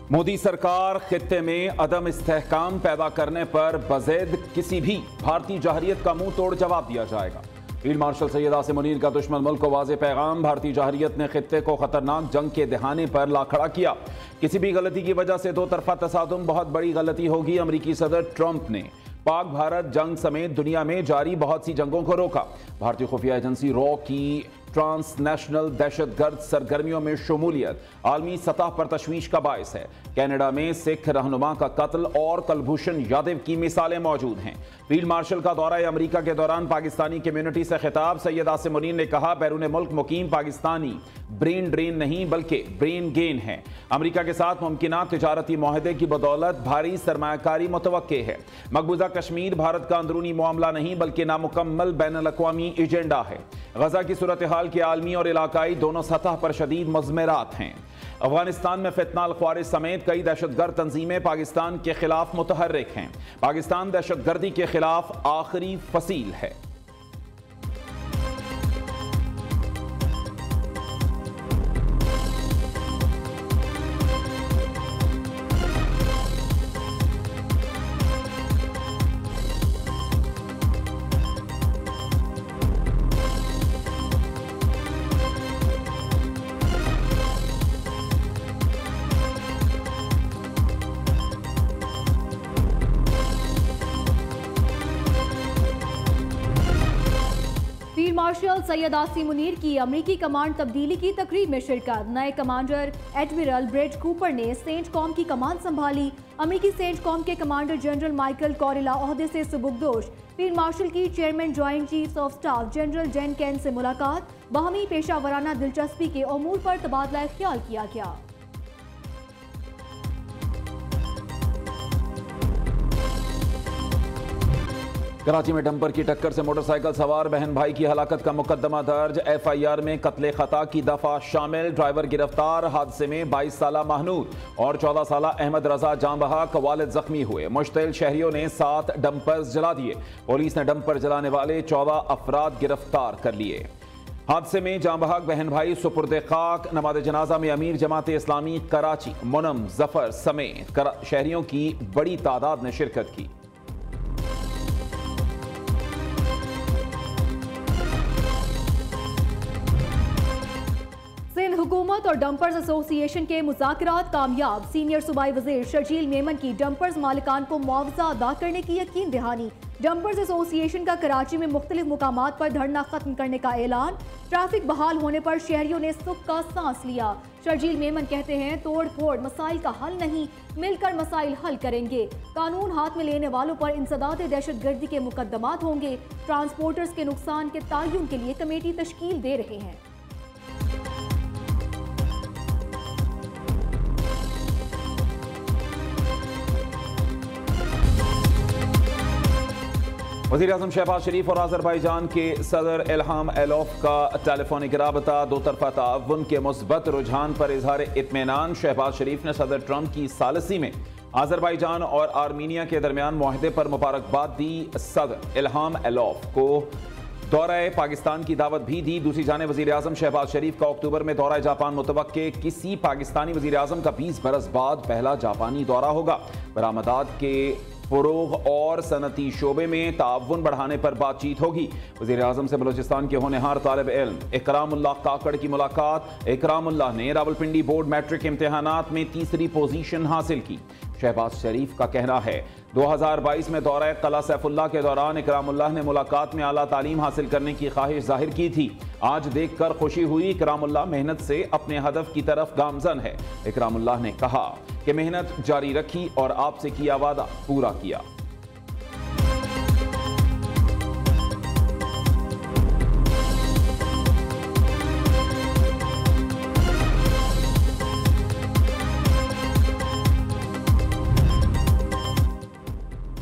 मोदी सरकार खित्ते में अदम इस्तेहकाम पैदा करने पर बज़ेद किसी भी भारतीय जहरियत का मुंह तोड़ जवाब दिया जाएगा। फील्ड मार्शल सैयद आसिम मुनीर का दुश्मन मुल्क को वाज़ेह पैगाम। भारतीय जहरियत ने खित्ते को खतरनाक जंग के दहाने पर ला खड़ा किया। किसी भी गलती की वजह से दो तरफा तसादुम बहुत बड़ी गलती होगी। अमरीकी सदर ट्रंप ने पाक भारत जंग समेत दुनिया में जारी बहुत सी जंगों को रोका। भारतीय खुफिया एजेंसी रॉ की ट्रांसनेशनल दहशतगर्द सरगर्मियों में शमूलियत आलमी सतह पर तशवीश का बायस है। कनाडा में सिख रहनुमा का कत्ल और कुलभूषण यादव की मिसालें मौजूद हैं। फील्ड मार्शल का दौरा अमरीका के दौरान पाकिस्तानी कम्युनिटी से खिताब। सैयद आसिम मुनीर ने कहा, बैरून मुल्क मुकीम पाकिस्तानी ब्रेन ड्रेन नहीं बल्कि ब्रेन गेन है। अमरीका के साथ मुमकिना तिजारती मुआहदे की बदौलत भारी सरमायाकारी मुतवक्के है। मकबूजा कश्मीर भारत का अंदरूनी मामला नहीं बल्कि नामुकम्मल बैनुल-अक़वामी एजेंडा है। गजा की सूरत हाल के आलमी और इलाकाई दोनों सतह पर शदीद मज़मेरात हैं। अफगानिस्तान में फितना अल-ख्वारिज समेत कई दहशतगर्द तंजीमें पाकिस्तान के खिलाफ मुतहर्रिक हैं। पाकिस्तान दहशतगर्दी के खिलाफ आखिरी फसील है। फील्ड मार्शल सैयद आसिम मुनीर की अमरीकी कमांड तब्दीली की तकरीब में शिरकत। नए कमांडर एडमिरल ब्रेट कूपर ने सेंट कॉम की कमान संभाली। अमरीकी सेंट कॉम के कमांडर जनरल माइकल कॉरिला ओहदे से सुबुकदोश। फील्ड मार्शल की chairman joint chiefs of staff general Jen Caine से मुलाकात। बाहमी पेशा वराना दिलचस्पी के उमूर पर तबादला ख्याल किया गया। कराची में डंपर की टक्कर से मोटरसाइकिल सवार बहन भाई की हलाकत का मुकदमा दर्ज। एफआईआर में कत्ले खता की दफा शामिल। ड्राइवर गिरफ्तार। हादसे में 22 साला महनूद और 14 साला अहमद रजा जाँ बहक, वालिद जख्मी हुए। मुश्तिल शहरियों ने 7 डंपर्स जला दिए। पुलिस ने डंपर जलाने वाले 14 अफराद गिरफ्तार कर लिए। हादसे में जाँ बहक बहन भाई सुपुर्द खाक। नमाज जनाजा में अमीर जमात इस्लामी कराची मुनम जफर समेत शहरियों की बड़ी तादाद ने शिरकत की। सिंध हुकूमत और डंपर्स एसोसिएशन के मुज़ाकरात कामयाब। सीनियर सूबाई वज़ीर शर्जील मेमन की डंपर्स मालिकान को मुआवजा अदा करने की यकीन दहानी। डंपर्स एसोसिएशन का कराची में मुख्तलिफ मुकामात पर धरना खत्म करने का ऐलान। ट्रैफिक बहाल होने पर शहरियों ने सुख का सांस लिया। शर्जील मेमन कहते हैं, तोड़ फोड़ मसाइल का हल नहीं, मिलकर मसाइल हल करेंगे। कानून हाथ में लेने वालों पर इंसदाद दहशतगर्दी के मुकदमात होंगे। ट्रांसपोर्टर्स के नुकसान के तायुन के लिए कमेटी तश्कील दे रहे हैं। वज़ीर आज़म शहबाज शरीफ और आज़रबाईजान के सदर इल्हाम एलॉफ का टेलीफोनिक राबता। दो तरफा ताउन के मुस्बत रुझान पर इजहार इत्मीनान। शहबाज शरीफ ने सदर ट्रंप की सालसी में आज़रबाईजान और आर्मीनिया के दरमियान मुआहदे पर मुबारकबाद दी। सदर इल्हाम एलॉफ को दौरा पाकिस्तान की दावत भी दी। दूसरी जाने वज़ीर आज़म शहबाज शरीफ का अक्टूबर में दौरा जापान मुतवक्के। किसी पाकिस्तानी वज़ीर आज़म का 20 बरस बाद पहला जापानी दौरा होगा। बरामदात के फरोग और सनती शोबे में ताउन बढ़ाने पर बातचीत होगी। वज़ीर आज़म से बलूचिस्तान के होनहार तालिब इल्म इकरामुल्लाह काकड़ की मुलाकात। इकरामुल्लाह ने रावलपिंडी बोर्ड मैट्रिक इम्तिहानात में तीसरी पोजीशन हासिल की। शहबाज शरीफ का कहना है, 2022 में दौरा कला सैफुल्लाह के दौरान इकरामुल्लाह ने मुलाकात में आला तालीम हासिल करने की ख्वाहिश जाहिर की थी। आज देखकर खुशी हुई। इकरामुल्लाह मेहनत से अपने हदफ की तरफ गामजन है। इकरामुल्लाह ने कहा कि मेहनत जारी रखी और आपसे किया वादा पूरा किया।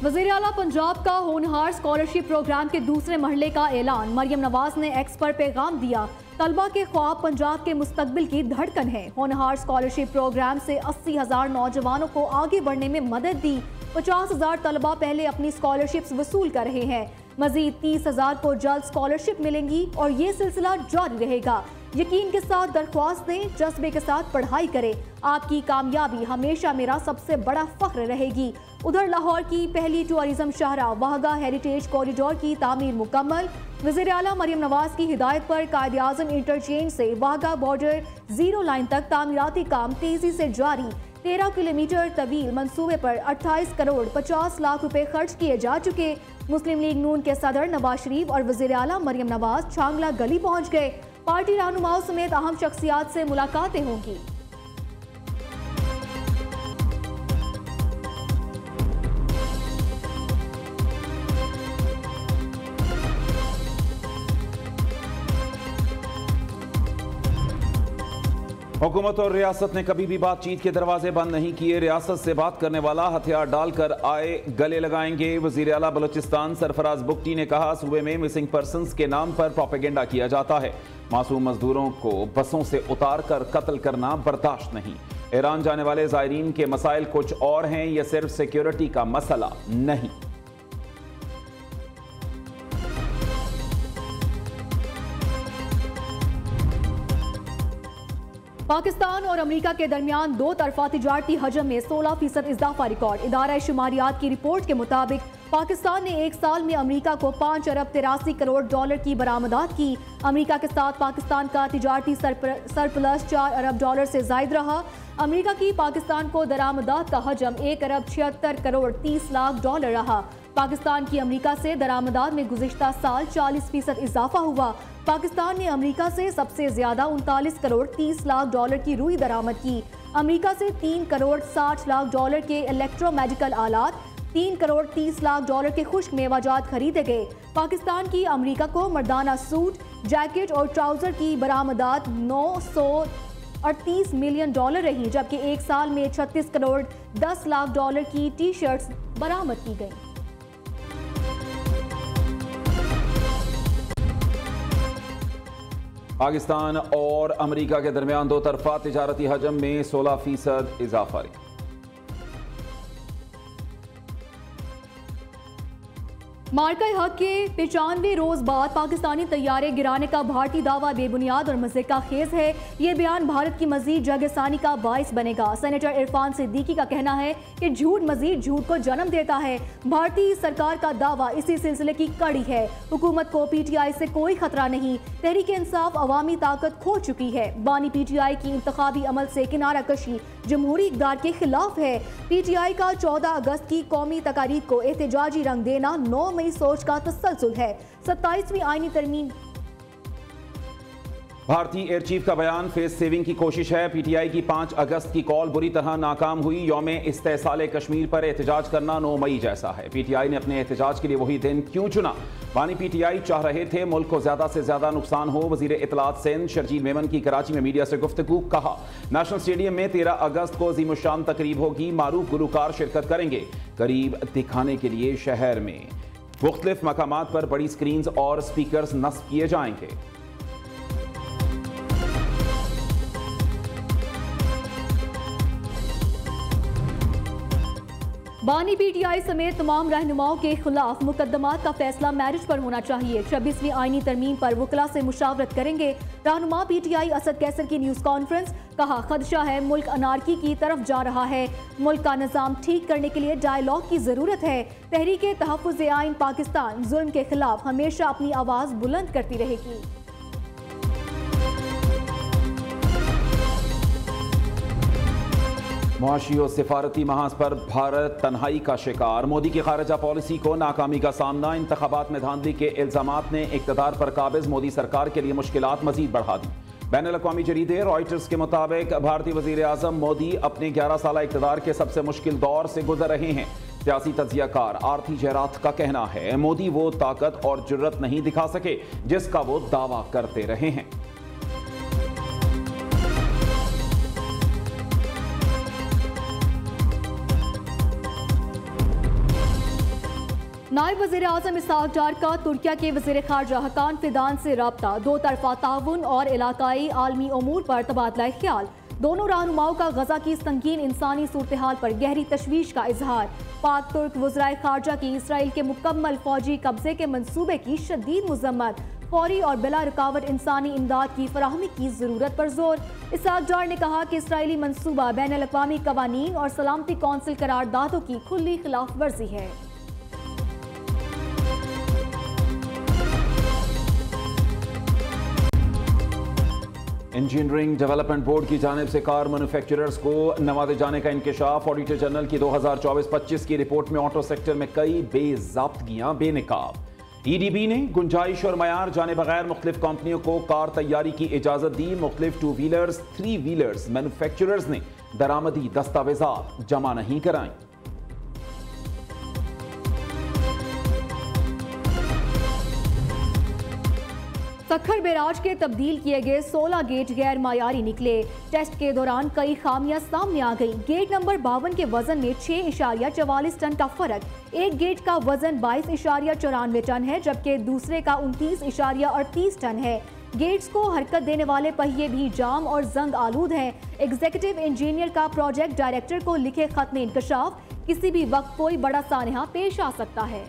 वज़ीर आला पंजाब का होनहार स्कॉलरशिप प्रोग्राम के दूसरे मरहले का ऐलान। मरियम नवाज ने एक्स पर पैगाम दिया, तलबा के ख्वाब पंजाब के मुस्तकबिल की धड़कन है। होनहार स्कॉलरशिप प्रोग्राम से 80,000 नौजवानों को आगे बढ़ने में मदद दी। 50,000 तलबा पहले अपनी स्कॉलरशिप्स वसूल कर रहे हैं। मजीद 30,000 को जल्द स्कॉलरशिप मिलेंगी और ये सिलसिला जारी रहेगा। यकीन के साथ दरख्वास्त दें, जज्बे के साथ पढ़ाई करें। आपकी कामयाबी हमेशा मेरा सबसे बड़ा फख्र रहेगी। उधर लाहौर की पहली टूरिज्म शाहरा वाहगा हेरिटेज कॉरिडोर की तामीर मुकम्मल। वज़ीर आला मरियम नवाज की हिदायत पर कायदे आज़म इंटरचेंज से वाहगा बॉर्डर 0 लाइन तक तामीराती काम तेजी से जारी। 13 किलोमीटर तवील मंसूबे पर 28 करोड़ 50 लाख रुपए खर्च किए जा चुके। मुस्लिम लीग नून के सदर नवाज शरीफ और वज़ीर आला मरियम नवाज छांगला गली पहुंच गए। पार्टी रहनुमाओं समेत अहम शख्सियात से मुलाकातें होंगी। हुकूमत और रियासत ने कभी भी बातचीत के दरवाजे बंद नहीं किए। रियासत से बात करने वाला हथियार डालकर आए गले लगाएंगे। वज़ीर आला बलोचिस्तान सरफराज बुगटी ने कहा, सूबे में मिसिंग पर्सन्स के नाम पर प्रोपेगेंडा किया जाता है। मासूम मजदूरों को बसों से उतार कर कत्ल करना बर्दाश्त नहीं। ईरान जाने वाले ज़ायरीन के मसाइल कुछ और हैं, यह सिर्फ सिक्योरिटी का मसला नहीं। पाकिस्तान और अमेरिका के दरमियान दो तरफा तिजारती हजम में 16% इजाफा रिकॉर्ड। इदारा शुमारियात की रिपोर्ट के मुताबिक पाकिस्तान ने एक साल में अमेरिका को 5 अरब 83 करोड़ डॉलर की बरामदात की। अमेरिका के साथ पाकिस्तान का तिजारती सरप्लस 4 अरब डॉलर से जायद रहा। अमेरिका की पाकिस्तान को दरामदात का हजम 1 अरब 76 करोड़ 30 लाख डॉलर रहा। पाकिस्तान की अमेरिका से दरामदात में गुज़िश्ता साल 40% इजाफा हुआ। पाकिस्तान ने अमेरिका से सबसे ज्यादा 39 करोड़ 30 लाख डॉलर की रुई दरामद की। अमेरिका से 3 करोड़ 60 लाख डॉलर के इलेक्ट्रोमेडिकल आलात, 3 करोड़ 30 लाख डॉलर के खुश्क मेवाजात खरीदे गए। पाकिस्तान की अमेरिका को मर्दाना सूट, जैकेट और ट्राउजर की बरामदात 938 मिलियन डॉलर रही, जबकि एक साल में 36 करोड़ 10 लाख डॉलर की टी शर्ट्स बरामद की गई। पाकिस्तान और अमेरिका के दरमियान दो तरफा तिजारती हजम में 16% इजाफा। मार्का हक के 95 रोज बाद पाकिस्तानी तैयारे गिराने का भारतीय दावा बेबुनियाद और मज़े का खेज है। ये बयान भारत की मजीद जगसानी का बाइस बनेगा। सेनेटर इरफान सिद्दीकी का कहना है कि झूठ मजीद झूठ को जन्म देता है। भारतीय सरकार का दावा इसी सिलसिले की कड़ी है। हुकूमत को PTI से कोई खतरा नहीं। तहरीक इंसाफ अवामी ताकत खो चुकी है। बानी PTI की इंतखाबी अमल से किनारा कशी जमहूरी इक़दार के खिलाफ है। PTI का 14 अगस्त की कौमी तकारीब को एहतजाजी रंग देना 9 मई सोच का तसलसल है। 27वीं आईनी तरमीम। भारतीय एयर चीफ का बयान फेस सेविंग की कोशिश है। PTI की 5 अगस्त की कॉल बुरी तरह नाकाम हुई। यौमे इस्तेसाले कश्मीर पर एहतजाज करना 9 मई जैसा है। PTI ने अपने एहतजाज के लिए वही दिन क्यों चुना? बानी PTI चाह रहे थे मुल्क को ज्यादा से ज्यादा नुकसान हो। वजीर इत्तलात सिंध शर्जील मेमन की कराची में मीडिया से गुफ्तगू। कहा, नेशनल स्टेडियम में 13 अगस्त को अज़ीमुश्शान तकरीब होगी। मारूफ गुलकार शिरकत करेंगे। करीब दिखाने के लिए शहर में मुख्तलिफ मकामात पर बड़ी स्क्रीन्स और स्पीकर्स नस्ब किए जाएंगे। बानी PTI समेत तमाम रहनुमाओं के खिलाफ मुकदमात का फैसला मैरिज पर होना चाहिए। 26वीं आईनी तरमीम पर वकला से मुशावरत करेंगे। रहनुमा PTI असद कैसर की न्यूज़ कॉन्फ्रेंस। कहा, खदशा है मुल्क अनारकी की तरफ जा रहा है। मुल्क का निज़ाम ठीक करने के लिए डायलॉग की ज़रूरत है। तहरीक तहफ़्फ़ुज़ आइन पाकिस्तान जुल्म के खिलाफ हमेशा अपनी आवाज़ बुलंद करती रहेगी। मुआशी और सिफारती महाज पर भारत तन्हाई का शिकार। मोदी की खारजा पॉलिसी को नाकामी का सामना। इंतखाबात में धांधली के इल्जामात ने इक़्तिदार पर काबिज मोदी सरकार के लिए मुश्किलात मजीद बढ़ा दी। बैनुल-अक़वामी जरीदे रॉयटर्स के मुताबिक भारतीय वज़ीर आज़म मोदी अपने 11 साल इक़्तिदार के सबसे मुश्किल दौर से गुजर रहे हैं। सियासी तज्ज़ियाकार आरती जयरात का कहना है, मोदी वो ताकत और जुर्रत नहीं दिखा सके जिसका वो दावा करते रहे हैं। नायब वज़ीर आज़म इसहाक़ डार का तुर्किया के वज़ीर ख़ारजा हकान फिदान से रब्ता। दो तरफ़ा ताउन और इलाकाई आलमी उमूर पर तबादला ख्याल। दोनों रहनुमाओं का गजा की संगीन इंसानी सूरत हाल पर गहरी तशवीश का इजहार। पाक तुर्क वज़राए खारजा की इसराइल के मुकम्मल फौजी कब्जे के मंसूबे की शदीद मुज़म्मत। फौरी और बिला रुकावट इंसानी इमदाद की फराहमी की जरूरत पर जोर। इसहाक डार ने कहा कि इसराइली मंसूबा बैनुल अक़वामी कवानीन और सलामती कौंसिल करारदादों की खुली खिलाफ वर्जी है। इंजीनियरिंग डेवलपमेंट बोर्ड की जानिब से कार मैन्युफैक्चरर्स को नवाजे जाने का इंकशाफ। ऑडिटर जनरल की 2024-25 की रिपोर्ट में ऑटो सेक्टर में कई बेज़ाब्तगियां बेनकाब। EDB ने गुंजाइश और मयार जाने बगैर मुख्तलिफ कंपनियों को कार तैयारी की इजाजत दी। मुख्तलिफ 2 व्हीलर्स 3 व्हीलर्स मैन्युफैक्चरर्स ने दरामदी दस्तावेजात जमा नहीं कराई। सखर बैराज के तब्दील किए गए 16 गेट गैर मायारी निकले। टेस्ट के दौरान कई खामियां सामने आ गई। गेट नंबर 52 के वजन में 6.44 टन का फर्क। एक गेट का वजन 22.94 टन है, जबकि दूसरे का 29.38 टन है। गेट्स को हरकत देने वाले पहिए भी जाम और जंग आलूद हैं। एग्जीक्यूटिव इंजीनियर का प्रोजेक्ट डायरेक्टर को लिखे खत में इंकशाफ। किसी भी वक्त कोई बड़ा सानहा पेश आ सकता है।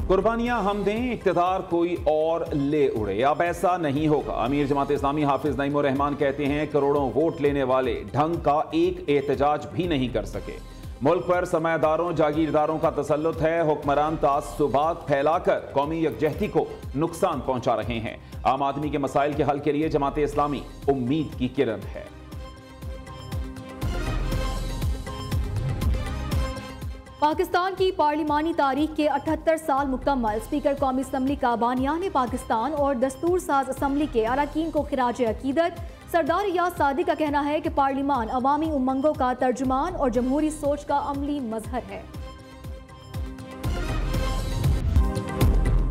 कुर्बानियां हम दें, इख्तिदार कोई और ले उड़े। अब ऐसा नहीं होगा। अमीर जमात इस्लामी हाफिज नईमुर रहमान कहते हैं, करोड़ों वोट लेने वाले ढंग का एक एहतजाज भी नहीं कर सके। मुल्क पर सरमायादारों जागीरदारों का तसल्लुत है। हुक्मरान तासुबात फैलाकर कौमी यकजहती को नुकसान पहुंचा रहे हैं। आम आदमी के मसाइल के हल के लिए जमात इस्लामी उम्मीद की किरण है। पाकिस्तान की पार्लिमानी तारीख के 78 साल मुकम्मल। स्पीकर कौमी असम्बली का बानियान पाकिस्तान और दस्तूर साज असम्बली के अरकान को खिराज अकीदत। सरदार रियाज सादी का कहना है कि पार्लिमान अवामी उमंगों का तर्जुमान और जमहूरी सोच का अमली मजहर है।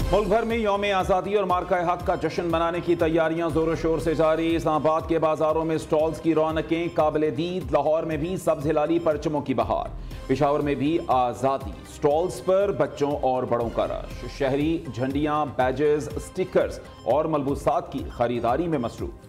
मुल्क भर में यौम आज़ादी और मार्का हक का जश्न मनाने की तैयारियां जोरों शोर से जारी। इस्लामाबाद के बाजारों में स्टॉल्स की रौनकें काबिल दीद। लाहौर में भी सब्ज हिलाली परचमों की बहार। पेशावर में भी आज़ादी स्टॉल्स पर बच्चों और बड़ों का रश। शहरी झंडियां, बैजेस, स्टिकर्स और मलबूसात की खरीदारी में मसरूफ।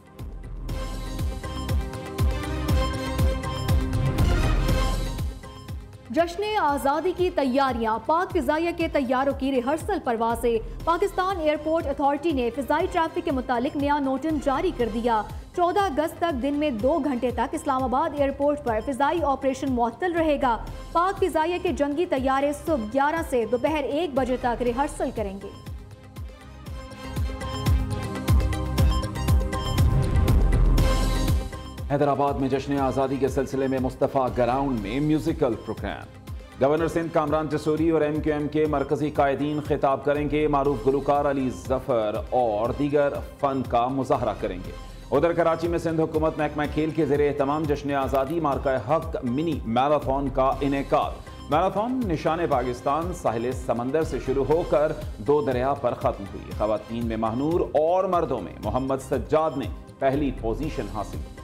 जश्न आज़ादी की तैयारियां। पाक फिजाइया के तैयारों की रिहर्सल परवाज़ें। पाकिस्तान एयरपोर्ट अथॉरिटी ने फिजाई ट्रैफिक के मुतालिक नया नोटिस जारी कर दिया। 14 अगस्त तक दिन में 2 घंटे तक इस्लामाबाद एयरपोर्ट पर फिजाई ऑपरेशन मुअत्तल रहेगा। पाक फिजाइया के जंगी तैयारे सुबह 11 से दोपहर 1 बजे तक रिहर्सल करेंगे। हैदराबाद में जश्न आज़ादी के सिलसिले में मुस्तफ़ा ग्राउंड में musical programme. Governor Sindh Kamran Tessori और MQM के मरकजी कायदीन खिताब करेंगे। मारूफ गुलकार अली जफर और दीगर फन का मुजाहरा करेंगे। उधर कराची में सिंध हुकूमत महकमा खेल के ज़ेरे एहतमाम जश्न आज़ादी मार्का हक मिनी मैराथन का इनेकाद। मैराथन निशान पाकिस्तान साहिल समंदर से शुरू होकर 2 दरिया पर खत्म हुई। खवातीन में महनूर और मर्दों में मोहम्मद सज्जाद ने पहली पोजीशन हासिल की।